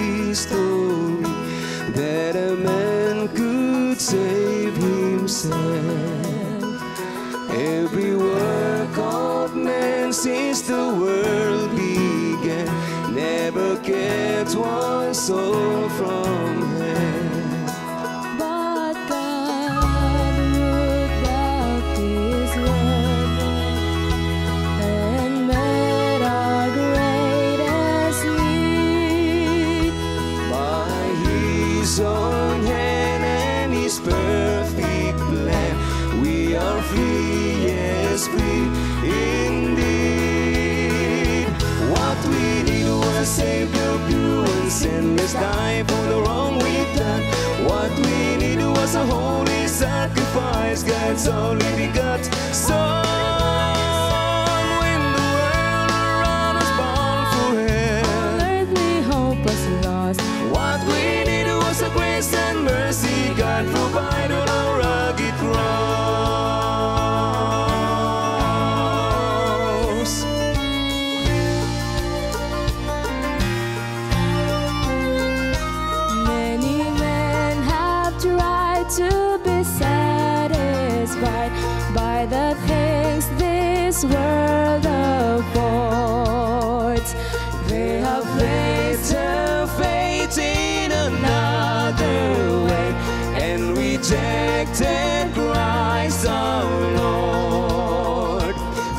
history that a man could save himself. Every work of man since the world began never kept one soul from hell. But God worked out His word and met our greatest need. By His own hand and His perfect plan, we are free, yes, free indeed. What we need was a Savior, pure and sinless, die for the wrong we've done. What we need was a holy sacrifice, God's only begotten Son. When the world around us bound for hell, Earthly hope was lost. what we needed was a grace and mercy God provided on a rugged cross. Many men have tried to be satisfied by the things this world affords. They have placed their faith in another way and rejected Christ our Lord.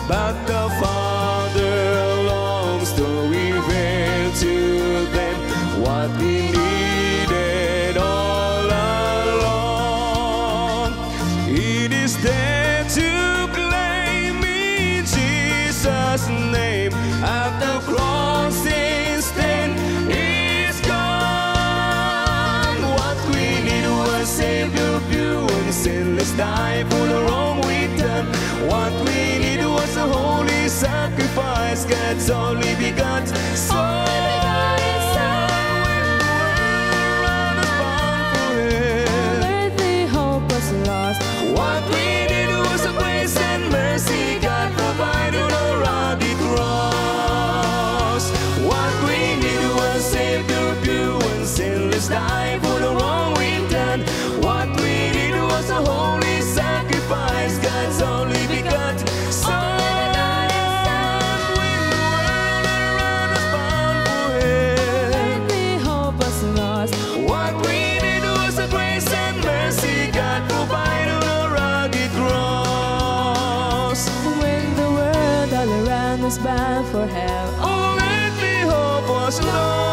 But the Father longs to reveal to them what we needed all along. It is there to claim in Jesus' name. At the cross instead is gone. What we need was Savior, pure and sinless, die for the wrong we've done. What we need was a holy sacrifice, God's only begotten Son. Earthly hope was lost. What we need was a grace and mercy God provided on a rugged cross. What we need was Savior, pure and sinless, die for the wrong we've done. What we need was a holy sacrifice, God's only begotten Son. When the world around us bound for hell, Earthly hope was lost. what we need was a grace and mercy God provided on a rugged cross. When the world all around us bound for hell. All earthly hope was lost.